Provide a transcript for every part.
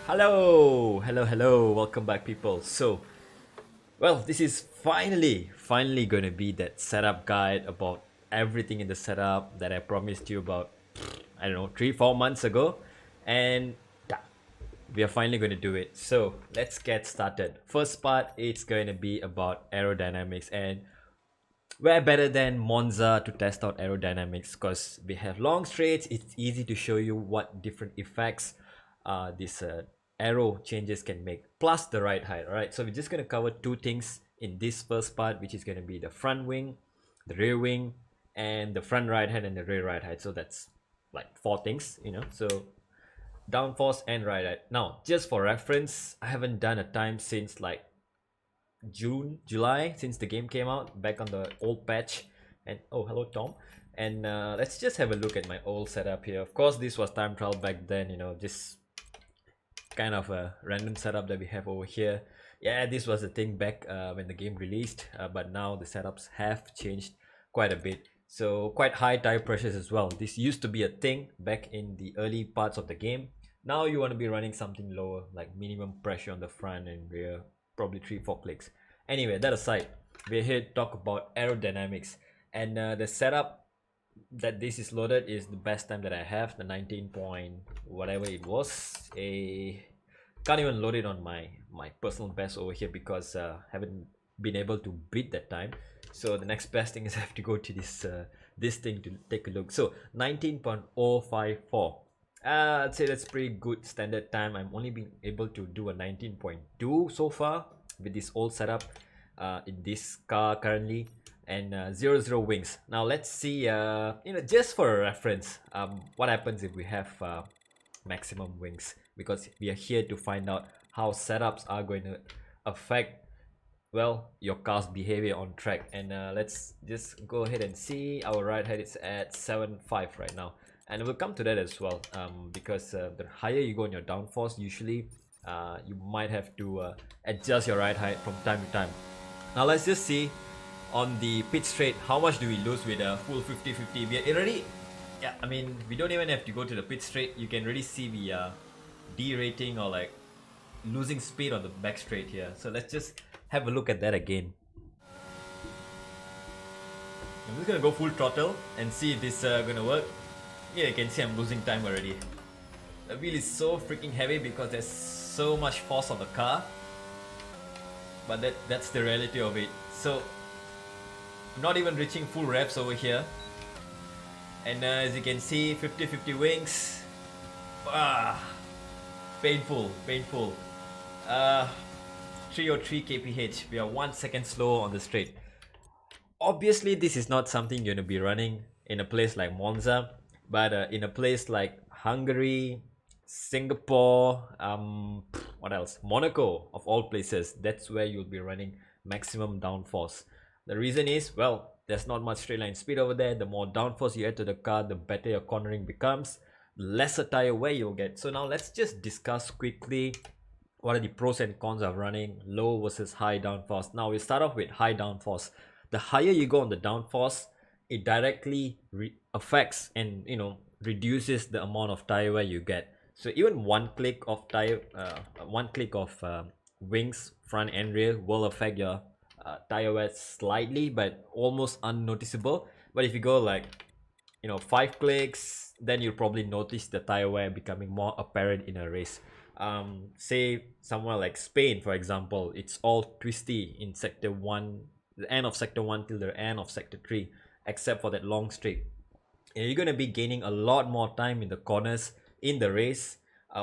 Hello, welcome back, people. This is finally going to be that setup guide about everything in the setup that I promised you about, I don't know, 3-4 months ago. And yeah, we are finally going to do it. So, let's get started. First part, it's going to be about aerodynamics, and where better than Monza to test out aerodynamics because we have long straights. It's easy to show you what different effects these aero changes can make, plus the ride height. All right, so we're just going to cover two things in this first part, which is going to be the front wing, the rear wing, and the front ride height and the rear ride height. So that's like four things, So downforce and ride height. Now, just for reference, I haven't done a time since like July, since the game came out, back on the old patch. And oh, hello, Tom. And let's just have a look at my old setup here. Of course, this was time trial back then, just kind of a random setup that we have over here. Yeah, this was the thing back when the game released, but now the setups have changed quite a bit. So quite high tire pressures as well. This used to be a thing back in the early parts of the game. Now you want to be running something lower, like minimum pressure on the front and rear, probably 3-4 clicks. Anyway, that aside, we're here to talk about aerodynamics, and the setup that this is loaded is the best time that I have, the 19 point whatever it was. Can't even load it on my personal best over here because haven't been able to beat that time. So the next best thing is I have to go to this thing to take a look. So 19.054. I'd say that's pretty good standard time. I'm only being able to do a 19.2 so far with this old setup in this car currently, and 0 wings. Now let's see, just for a reference, what happens if we have maximum wings, because we are here to find out how setups are going to affect, well, your car's behavior on track. And let's just go ahead and see. Our ride height is at 7.5 right now, and we'll come to that as well, because the higher you go on your downforce, usually you might have to adjust your ride height from time to time. Now let's just see on the pit straight how much do we lose with a full 50-50. We are already, yeah, I mean, we don't even have to go to the pit straight. You can really see we are derating or like losing speed on the back straight here. So let's just have a look at that again. I'm just gonna go full throttle and see if this gonna work. Yeah, you can see I'm losing time already. The wheel is so freaking heavy because there's so much force on the car, but that's the reality of it. So I'm not even reaching full revs over here, and as you can see, 50-50 wings. Painful. 303 kph. We are 1 second slow on the straight. Obviously this is not something you're gonna be running in a place like Monza, but in a place like Hungary, Singapore, what else? Monaco, of all places, that's where you'll be running maximum downforce. The reason is, well, there's not much straight line speed over there. The more downforce you add to the car, the better your cornering becomes, lesser tire wear you'll get. So now let's just discuss quickly what are the pros and cons of running low versus high downforce. Now we start off with high downforce. The higher you go on the downforce, it directly affects and reduces the amount of tire wear you get. So even one click of wings, front and rear, will affect your tire wear slightly, but almost unnoticeable. But if you go like 5 clicks, then you'll probably notice the tire wear becoming more apparent in a race. Say somewhere like Spain, for example, it's all twisty in sector 1, the end of sector 1 till the end of sector 3, except for that long straight. And you're going to be gaining a lot more time in the corners in the race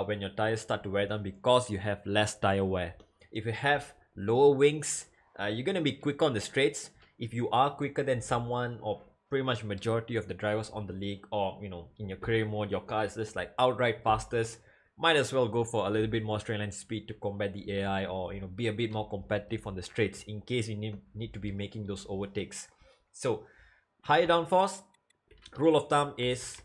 when your tires start to wear down, because you have less tire wear. If you have lower wings, you're going to be quicker on the straights. If you are quicker than someone, or pretty much majority of the drivers on the league, or in your career mode, your car is just like outright fastest, might as well go for a little bit more straight line speed to combat the AI, or be a bit more competitive on the straights in case you need to be making those overtakes. So high downforce, rule of thumb is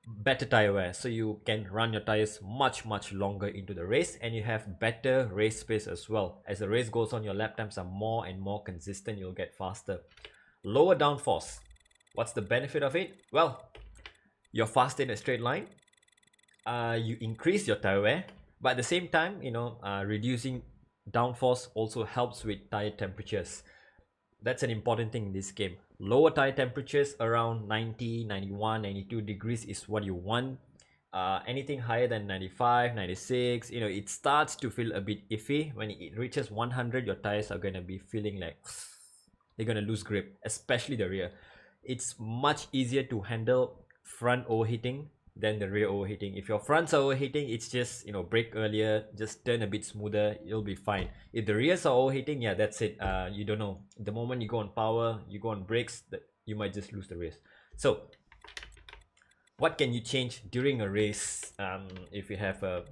better tire wear, so you can run your tires much longer into the race, and you have better race space as well. As the race goes on, your lap times are more and more consistent, you'll get faster. Lower downforce, what's the benefit of it? Well, you're faster in a straight line, you increase your tire wear, But at the same time, reducing downforce also helps with tire temperatures. That's an important thing in this game. Lower tire temperatures around 90, 91, 92 degrees is what you want. Anything higher than 95, 96, it starts to feel a bit iffy. When it reaches 100, your tires are going to be feeling like they're going to lose grip, especially the rear. It's much easier to handle front overheating than the rear overheating. If your fronts are overheating, it's just, brake earlier, just turn a bit smoother, you'll be fine. If the rears are overheating, yeah, that's it. You don't know. The moment you go on power, you go on brakes, you might just lose the race. So what can you change during a race? If you have a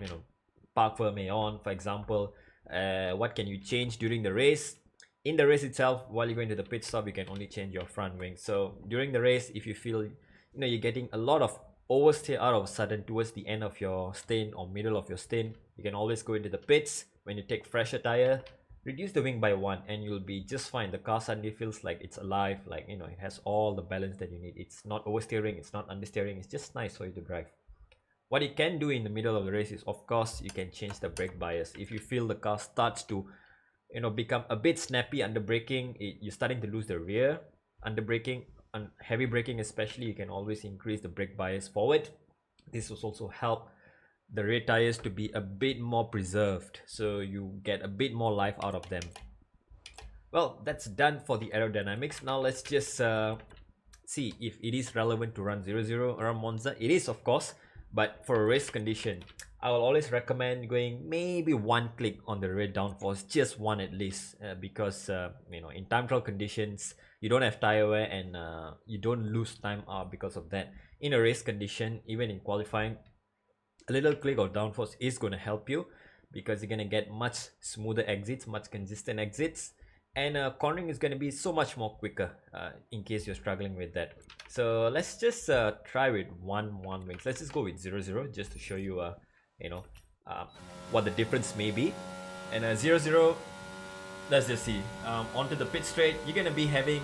park firmly on, for example, what can you change during the race? In the race itself, while you're going to the pit stop, you can only change your front wing. So during the race, if you feel you're getting a lot of oversteer out of a sudden towards the end of your stint or middle of your stint, you can always go into the pits when you take fresher tire, reduce the wing by 1, and you'll be just fine. The car suddenly feels like it's alive, like it has all the balance that you need. It's not oversteering, it's not understeering, it's just nice for you to drive. What you can do in the middle of the race is, of course, you can change the brake bias. If you feel the car starts to become a bit snappy under braking, you're starting to lose the rear under braking, and heavy braking especially, you can always increase the brake bias forward. This will also help the rear tires to be a bit more preserved, so you get a bit more life out of them. Well, that's done for the aerodynamics. Now let's just see if it is relevant to run 0-0 around Monza. It is, of course, but for a race condition, I will always recommend going maybe 1 click on the rear downforce, just 1 at least, because in time trial conditions, you don't have tire wear and you don't lose time because of that. In a race condition, even in qualifying, a little click of downforce is going to help you, because you're going to get much smoother exits, much consistent exits, and cornering is going to be so much more quicker in case you're struggling with that. So let's just try with one wings. Let's just go with 0-0 just to show you what the difference may be. And 0-0, let's just see, onto the pit straight, you're going to be having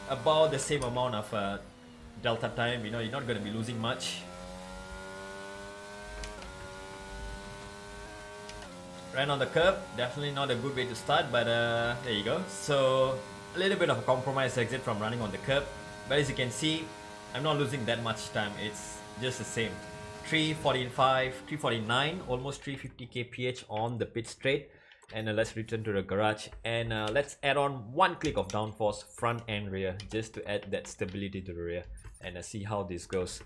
about the same amount of delta time. You're not going to be losing much. Ran on the curb, definitely not a good way to start, but there you go. So a little bit of a compromise exit from running on the curb, but as you can see, I'm not losing that much time. It's just the same. 345, 349, almost 350 kph on the pit straight. And let's return to the garage, and let's add on 1 click of downforce front and rear, just to add that stability to the rear, and see how this goes.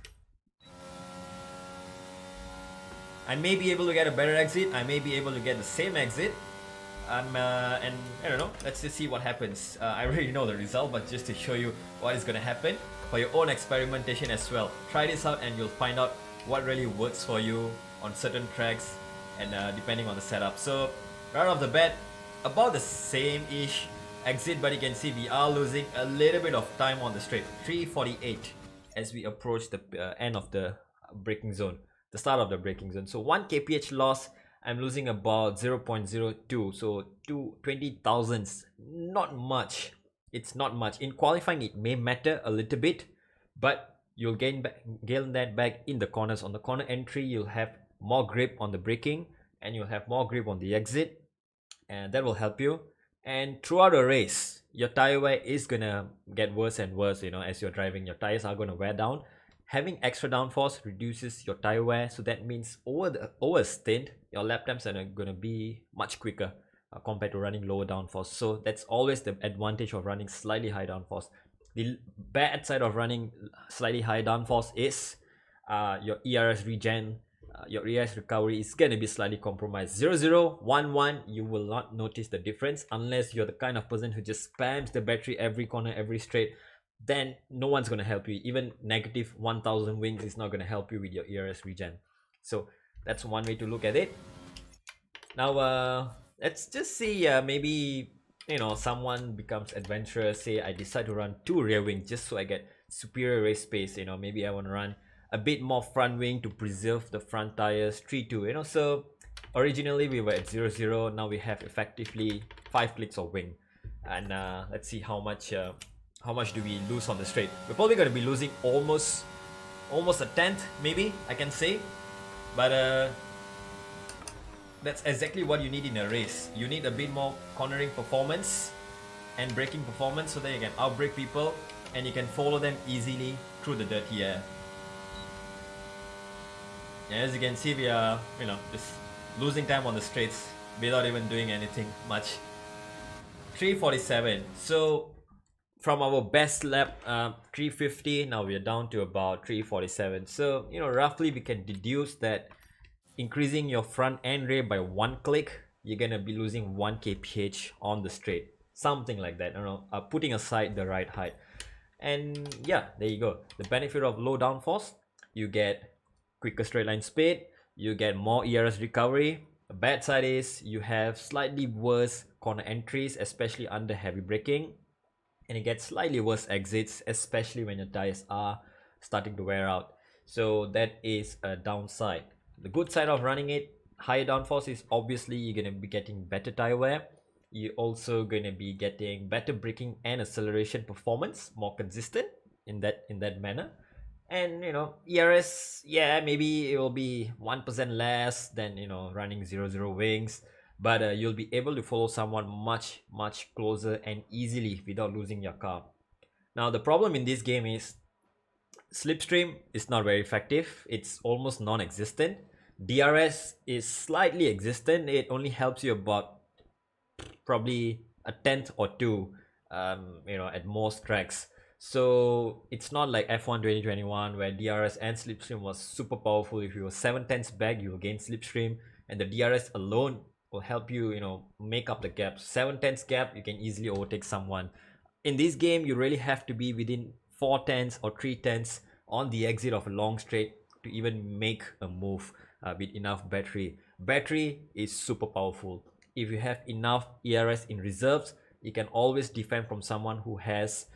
I may be able to get a better exit, I may be able to get the same exit, and I don't know, let's just see what happens. I already know the result, but just to show you what is going to happen for your own experimentation as well. Try this out and you'll find out what really works for you on certain tracks, and depending on the setup. So right off the bat, about the same-ish exit, but you can see we are losing a little bit of time on the straight. 348 as we approach the end of the braking zone, the start of the braking zone. So 1 kph loss, I'm losing about 0.02, so 20 thousandths. Not much. It's not much. In qualifying, it may matter a little bit, but you'll gain that back in the corners. On the corner entry, you'll have more grip on the braking, and you'll have more grip on the exit, and that will help you. And throughout the race, your tire wear is gonna get worse and worse. As you're driving, your tires are gonna wear down. Having extra downforce reduces your tire wear, so that means over a stint, your lap times are gonna be much quicker compared to running lower downforce. So that's always the advantage of running slightly high downforce. The bad side of running slightly high downforce is your ERS regen, your ERS recovery is going to be slightly compromised. 0-0, 1-1, you will not notice the difference unless you're the kind of person who just spams the battery every corner, every straight. Then no one's going to help you. Even negative 1000 wings is not going to help you with your ERS regen. So that's one way to look at it. Now let's just see, maybe someone becomes adventurous. Say I decide to run 2 rear wings just so I get superior race space. Maybe I want to run a bit more front wing to preserve the front tires. 3-2. So originally we were at 0-0. Now we have effectively 5 clicks of wing, and let's see how much do we lose on the straight. We're probably going to be losing almost a tenth, maybe I can say, but That's exactly what you need in a race. You need a bit more cornering performance and braking performance so that you can outbrake people and you can follow them easily through the dirty air. And as you can see, we are, just losing time on the straights without even doing anything much. 347. So from our best lap, 350, now we are down to about 347. So, roughly we can deduce that increasing your front and rear by 1 click, you're gonna be losing 1 kph on the straight, something like that. I don't know, putting aside the ride height. And yeah, there you go. The benefit of low downforce, you get quicker straight line speed, you get more ERS recovery. The bad side is you have slightly worse corner entries, especially under heavy braking, and it gets slightly worse exits, especially when your tires are starting to wear out. So that is a downside. The good side of running it higher downforce is obviously you're going to be getting better tire wear. You're also going to be getting better braking and acceleration performance, more consistent in that manner. And ERS, yeah, maybe it will be 1% less than running 0 wings, but you'll be able to follow someone much closer and easily without losing your car. Now the problem in this game is slipstream is not very effective. It's almost non-existent. DRS is slightly existent. It only helps you about probably a tenth or two, at most tracks. So it's not like F1 2021 where DRS and slipstream was super powerful. If you were 7/10 back, you will gain slipstream, and the DRS alone will help you, make up the gap. 7/10 gap, you can easily overtake someone. In this game, you really have to be within 4/10 or 3/10 on the exit of a long straight to even make a move with enough battery. Battery is super powerful. If you have enough ERS in reserves, you can always defend from someone who has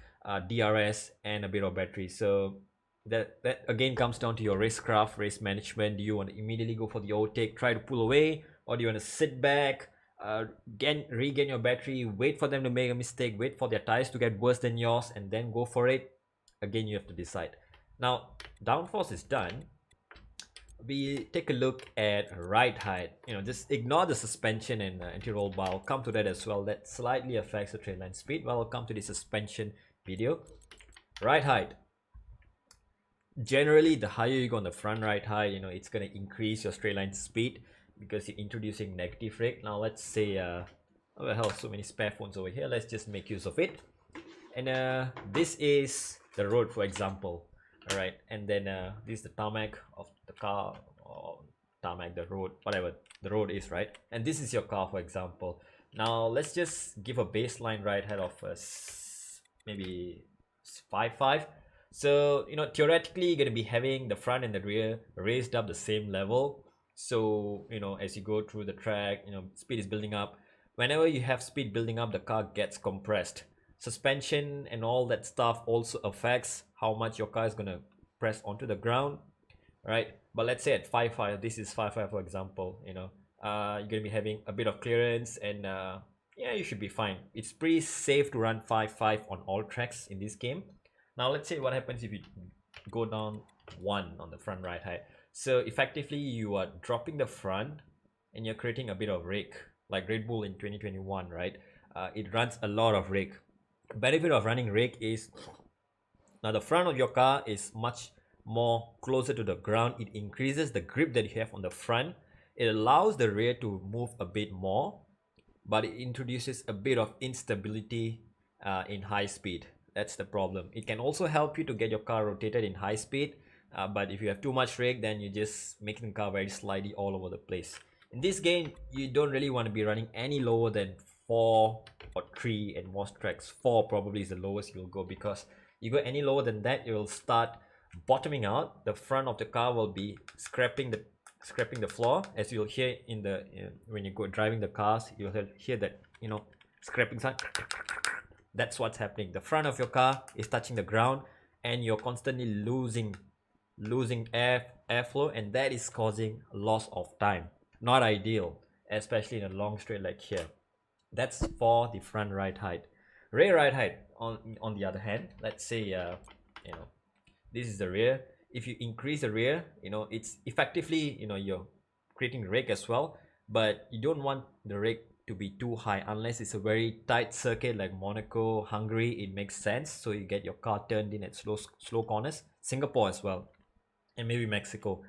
DRS and a bit of battery. So that again comes down to your racecraft, race management. Do you want to immediately go for the overtake, try to pull away, or do you want to sit back, regain your battery, wait for them to make a mistake, wait for their tires to get worse than yours, and then go for it? Again, you have to decide. Now downforce is done. We take a look at ride height. Just ignore the suspension and anti-roll bar. I'll come to that as well. That slightly affects the trail line speed. Well, I'll come to the suspension video. Ride height. Generally, the higher you go on the front ride height, it's going to increase your straight line speed because you're introducing negative rake. Now let's say, oh the hell, so many spare phones over here. Let's just make use of it. And this is the road, for example. All right, and then this is the tarmac of the car, or tarmac, the road, whatever the road is, right? And this is your car, for example. Now let's just give a baseline ride height of maybe 5.5. So theoretically you're going to be having the front and the rear raised up the same level. So as you go through the track, speed is building up. Whenever you have speed building up, the car gets compressed. Suspension and all that stuff also affects how much your car is going to press onto the ground, right? But let's say at 5.5, this is 5.5 for example, you're going to be having a bit of clearance, and yeah, you should be fine. It's pretty safe to run 5.5 on all tracks in this game. Now let's say what happens if you go down 1 on the front ride height. So effectively you are dropping the front and you're creating a bit of rake, like Red Bull in 2021, right? It runs a lot of rake. Benefit of running rake is now the front of your car is much more closer to the ground. It increases the grip that you have on the front. It allows the rear to move a bit more, but it introduces a bit of instability in high speed. That's the problem. It can also help you to get your car rotated in high speed, but if you have too much rake, then you're just making the car very slidey all over the place. In this game, you don't really want to be running any lower than 4 or 3 at most tracks. 4 probably is the lowest you'll go, because you go any lower than that, it will start bottoming out. The front of the car will be scraping the floor, as you'll hear in the when you go driving the cars. You'll hear that scraping sound. That's what's happening. The front of your car is touching the ground, and you're constantly losing airflow, and that is causing loss of time. Not ideal, especially in a long straight like here. That's for the front ride height. Rear ride height, on the other hand, let's say this is the rear. If you increase the rear, it's effectively you're creating rake as well, but you don't want the rake to be too high unless it's a very tight circuit like Monaco, Hungary. It makes sense, so you get your car turned in at slow corners. Singapore as well, and maybe Mexico.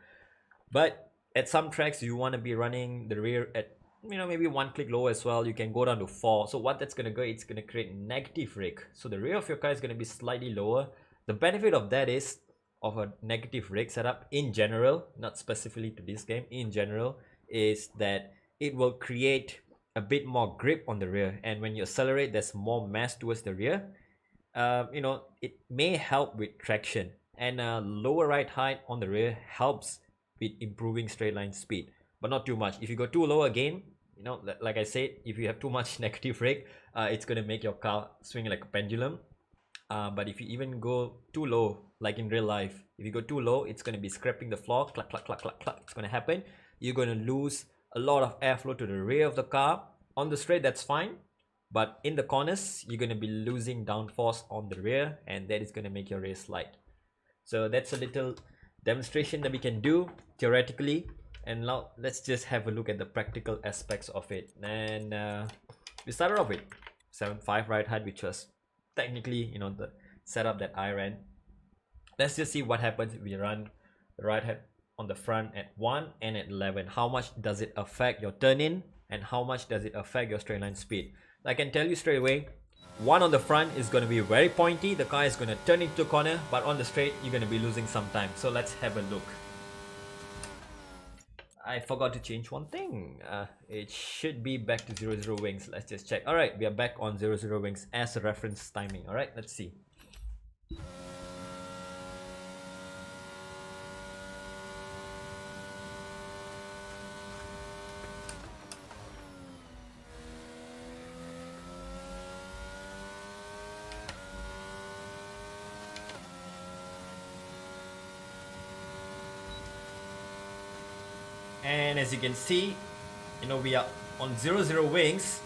But at some tracks you want to be running the rear at, you know, maybe one click lower as well. You can go down to 4. So what that's going to go, it's going to create negative rake, so the rear of your car is going to be slightly lower. The benefit of that is, of a negative rake setup in general, not specifically to this game, in general, is that it will create a bit more grip on the rear, and when you accelerate there's more mass towards the rear. You know, it may help with traction, and lower ride height on the rear helps with improving straight line speed, but not too much. If you go too low again, you know, like I said, if you have too much negative rake, it's gonna make your car swing like a pendulum. But if you even go too low, like in real life, if you go too low, it's gonna be scraping the floor, clack clack clack clack clack. It's gonna happen. You're gonna lose a lot of airflow to the rear of the car. On the straight, that's fine, but in the corners you're going to be losing downforce on the rear, and that is going to make your rear slide. So that's a little demonstration that we can do theoretically, and now let's just have a look at the practical aspects of it. And we started off with 7.5 ride height, which was technically, you know, the setup that I ran. Let's just see what happens if we run the ride height on the front at 1 and at 11. How much does it affect your turn in, and how much does it affect your straight line speed? I can tell you straight away, 1 on the front is going to be very pointy. The car is going to turn into a corner, but on the straight you're going to be losing some time. So let's have a look. I forgot to change one thing. It should be back to 00 wings. Let's just check. Alright, we are back on 00 wings as a reference timing. Alright, let's see. And as you can see, you know, we are on 00 wings,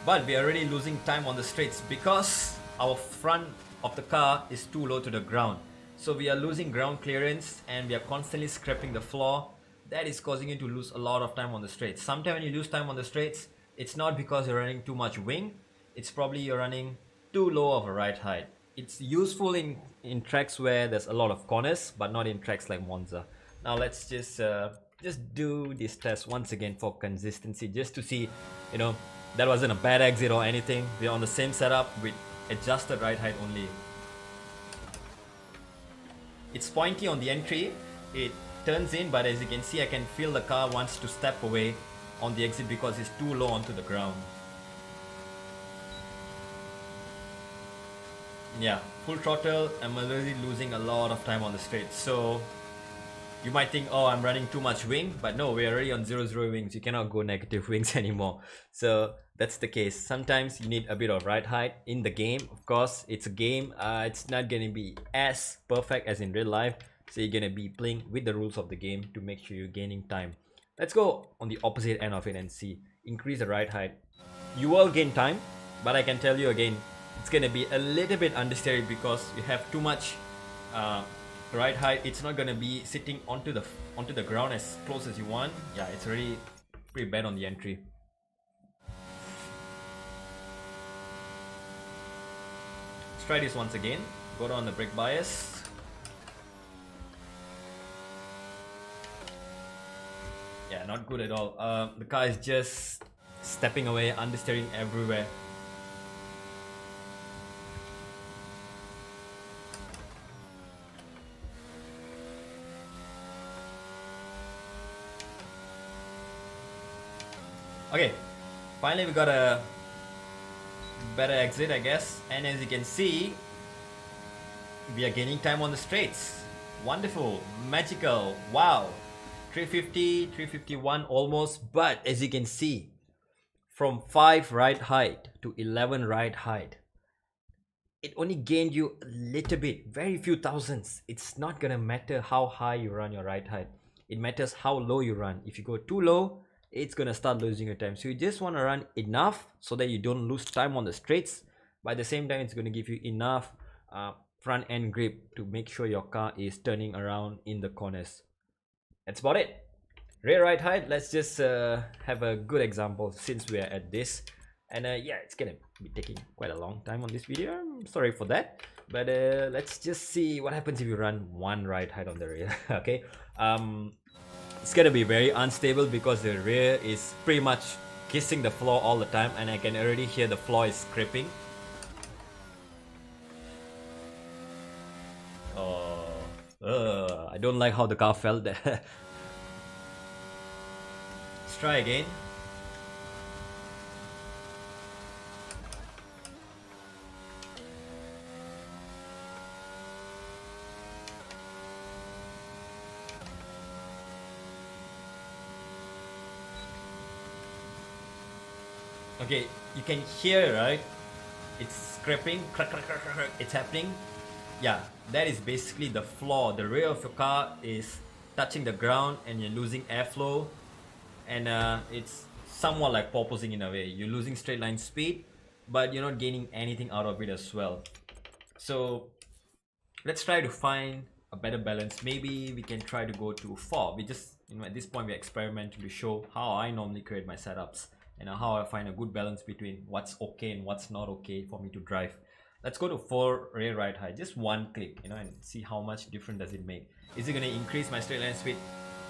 but we are already losing time on the straights because our front of the car is too low to the ground. So we are losing ground clearance, and we are constantly scraping the floor. That is causing you to lose a lot of time on the straights. Sometimes when you lose time on the straights, it's not because you're running too much wing, it's probably you're running too low of a ride height. It's useful in tracks where there's a lot of corners, but not in tracks like Monza. Now let's just do this test once again for consistency, just to see, you know, that wasn't a bad exit or anything. We're on the same setup with adjusted ride height only. It's pointy on the entry, it turns in, but as you can see, I can feel the car wants to step away on the exit because it's too low onto the ground. Yeah, full throttle, I'm already losing a lot of time on the straight. So you might think, oh, I'm running too much wing, but no, we're already on 00 wings. You cannot go negative wings anymore. So that's the case. Sometimes you need a bit of ride height in the game. Of course, it's a game. It's not going to be as perfect as in real life. So you're going to be playing with the rules of the game to make sure you're gaining time. Let's go on the opposite end of it and see. Increase the ride height. You will gain time, but I can tell you again, it's going to be a little bit understeered because you have too much ride height. It's not gonna be sitting onto the ground as close as you want. Yeah, it's already pretty bad on the entry. Let's try this once again. Go down the brake bias. Yeah, not good at all. The car is just stepping away, understeering everywhere. Okay, finally we got a better exit, I guess, and as you can see, we are gaining time on the straights. Wonderful, magical, wow. 350, 351 almost, but as you can see, from 5 ride height to 11 ride height, it only gained you a little bit, very few thousands. It's not gonna matter how high you run your ride height, it matters how low you run. If you go too low, it's gonna start losing your time. So you just want to run enough so that you don't lose time on the straights, but at the same time it's going to give you enough front end grip to make sure your car is turning around in the corners. That's about it. Rear right height, let's just have a good example since we are at this. And yeah, it's gonna be taking quite a long time on this video. I'm sorry for that. But let's just see what happens if you run one right height on the rear. Okay. It's gonna be very unstable because the rear is pretty much kissing the floor all the time, and I can already hear the floor is scraping. Oh, I don't like how the car felt there. Let's try again. Okay, you can hear, right? It's scraping, crack, crack, crack, crack, it's happening. Yeah, that is basically the floor. The rear of your car is touching the ground and you're losing airflow, and it's somewhat like porpoising in a way. You're losing straight line speed, but you're not gaining anything out of it as well. So let's try to find a better balance. Maybe we can try to go to 4. We just, at this point we're experimenting to show how I normally create my setups and how I find a good balance between what's okay and what's not okay for me to drive. Let's go to 4 rear right height, just one click, and see how much difference does it make. Is it going to increase my straight line speed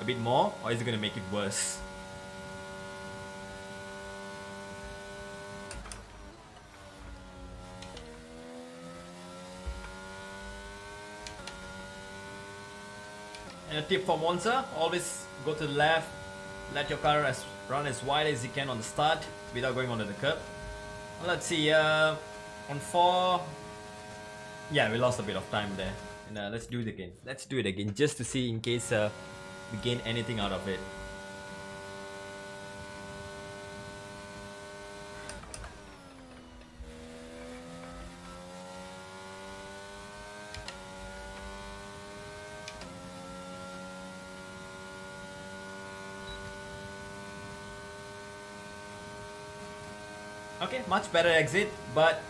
a bit more, or is it going to make it worse? And a tip for Monza, always go to the left, let your car run as wide as you can on the start without going onto the curb. Well, let's see, on 4, yeah, we lost a bit of time there. And let's do it again. Let's do it again just to see in case we gain anything out of it. Okay, much better exit, but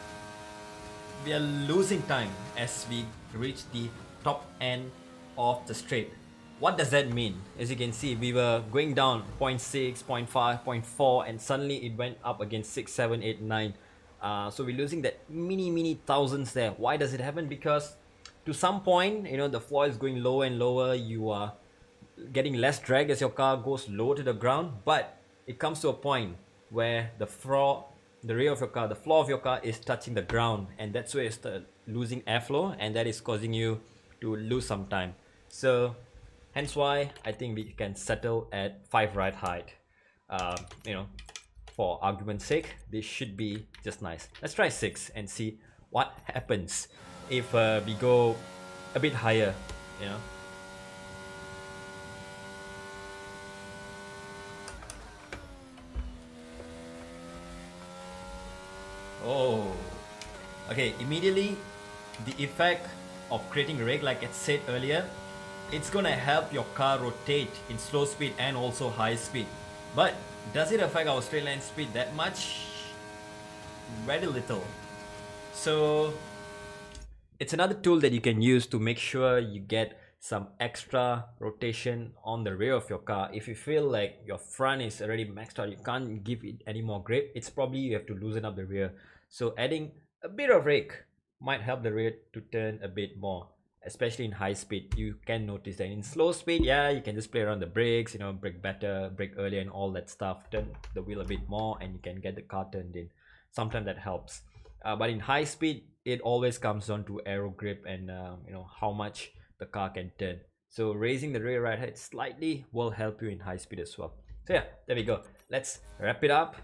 we are losing time as we reach the top end of the straight. What does that mean? As you can see, we were going down 0.6, 0.5, 0.4, and suddenly it went up against 6, 7, 8, 9. So we're losing that mini thousands there. Why does it happen? Because to some point, the floor is going lower and lower. You are getting less drag as your car goes low to the ground, but it comes to a point where the rear of your car, the floor of your car is touching the ground, and that's where you start losing airflow, and that is causing you to lose some time. So hence why I think we can settle at 5 right height. For argument's sake, this should be just nice. Let's try 6 and see what happens if we go a bit higher. Oh, okay, immediately the effect of creating rake, like I said earlier, it's gonna help your car rotate in slow speed and also high speed. But does it affect our straight line speed that much? Very little. So it's another tool that you can use to make sure you get some extra rotation on the rear of your car. If you feel like your front is already maxed out, you can't give it any more grip, it's probably you have to loosen up the rear. So adding a bit of rake might help the rear to turn a bit more, especially in high speed. You can notice that in slow speed, yeah, you can just play around the brakes, brake better, brake earlier and all that stuff, turn the wheel a bit more and you can get the car turned in. Sometimes that helps. But in high speed, it always comes down to aero grip and how much the car can turn. So raising the rear right height slightly will help you in high speed as well. So yeah, there we go. Let's wrap it up.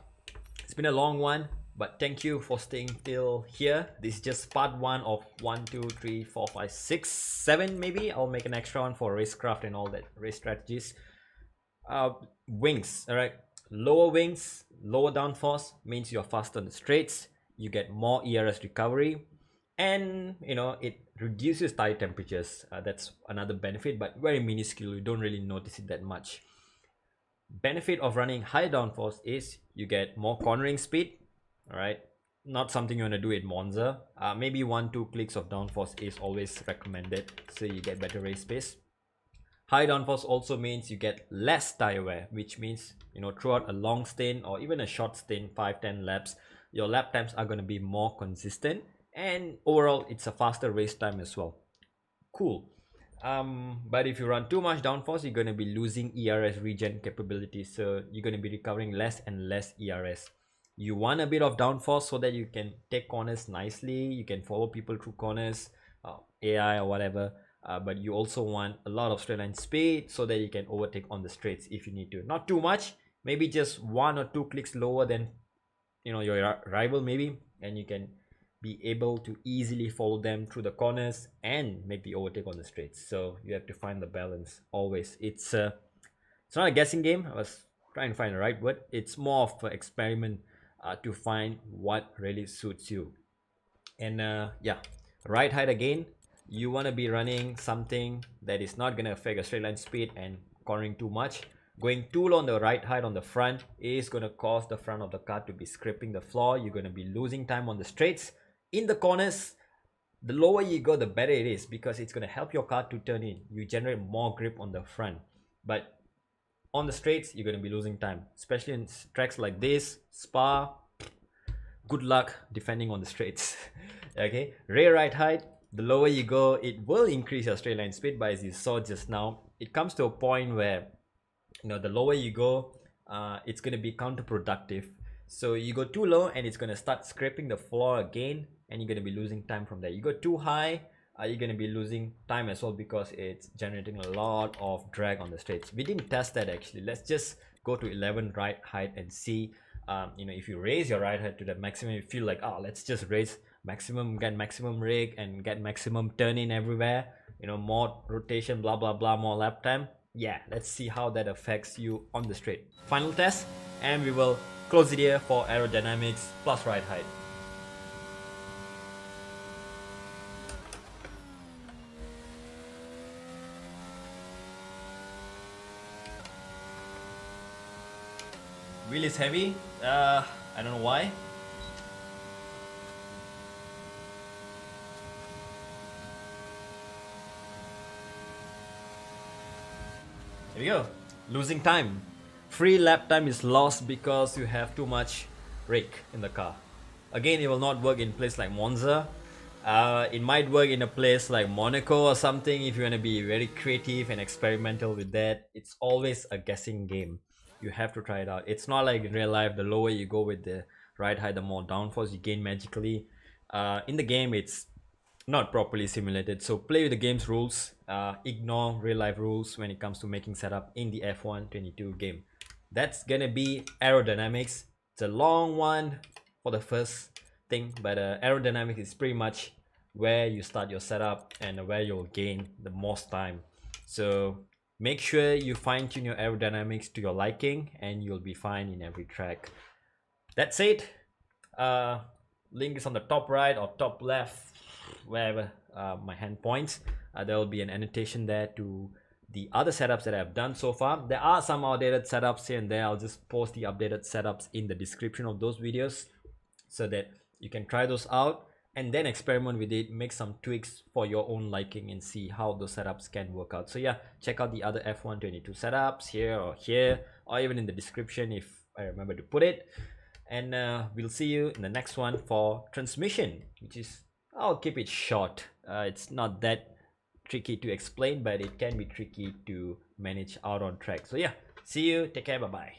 It's been a long one, but thank you for staying till here. This is just part 1 of 1, 2, 3, 4, 5, 6, 7 maybe. I'll make an extra one for racecraft and all that race strategies. Wings, all right. Lower wings, lower downforce means you're faster on the straights. You get more ERS recovery, and it reduces tire temperatures. That's another benefit, but very minuscule. You don't really notice it that much. Benefit of running high downforce is you get more cornering speed. All right, not something you want to do at Monza. Maybe 1-2 clicks of downforce is always recommended, so you get better race pace. High downforce also means you get less tire wear, which means, you know, throughout a long stint or even a short stint, 5-10 laps, your lap times are going to be more consistent, and overall it's a faster race time as well. Cool. But if you run too much downforce, you're going to be losing ERS regen capabilities, so you're going to be recovering less and less ERS. You want a bit of downforce so that you can take corners nicely, you can follow people through corners, AI or whatever, but you also want a lot of straight line speed so that you can overtake on the straights if you need to. Not too much, maybe just 1 or 2 clicks lower than, you know, your rival maybe, and you can be able to easily follow them through the corners and make the overtake on the straights. So you have to find the balance always. It's not a guessing game. I was trying to find the right word. It's more of an experiment to find what really suits you. And yeah, right height again, you want to be running something that is not going to affect your straight line speed and cornering too much. Going too low on the right height on the front is going to cause the front of the car to be scraping the floor. You're going to be losing time on the straights. In the corners, the lower you go, the better it is, because it's going to help your car to turn in. You generate more grip on the front. But on the straights, you're going to be losing time, especially in tracks like this, Spa. Good luck defending on the straights. Okay, rear right height, the lower you go, it will increase your straight line speed, but as you saw just now, it comes to a point where, you know, the lower you go, it's going to be counterproductive. So you go too low and it's going to start scraping the floor again, and you're going to be losing time from there. You go too high, you're going to be losing time as well, because it's generating a lot of drag on the straights. We didn't test that actually. Let's just go to 11 right height and see, you know, if you raise your right height to the maximum, you feel like, oh, let's just raise maximum, get maximum rig and get maximum turn in everywhere, you know, more rotation, blah blah blah, more lap time. Yeah, let's see how that affects you on the straight. Final test, and we will close it here for aerodynamics plus right height. Wheel is heavy. I don't know why. Here we go. Losing time. Free lap time is lost because you have too much rake in the car. Again, it will not work in place like Monza. It might work in a place like Monaco or something if you want to be very creative and experimental with that. It's always a guessing game. You have to try it out. It's not like in real life, the lower you go with the right height, the more downforce you gain magically. In the game, it's not properly simulated, so play with the game's rules. Ignore real life rules when it comes to making setup in the F1 22 game. That's gonna be aerodynamics. It's a long one for the first thing, but aerodynamics is pretty much where you start your setup and where you'll gain the most time. So make sure you fine-tune your aerodynamics to your liking, and you'll be fine in every track. That's it. Link is on the top right or top left, wherever my hand points. There will be an annotation there to the other setups that I've done so far. There are some outdated setups here and there. I'll just post the updated setups in the description of those videos so that you can try those out and then experiment with it, make some tweaks for your own liking, and see how those setups can work out. So yeah, check out the other F1 22 setups here, or even in the description if I remember to put it. And we'll see you in the next one for transmission, which is, I'll keep it short. It's not that tricky to explain, but it can be tricky to manage out on track. So yeah, see you, take care, bye bye.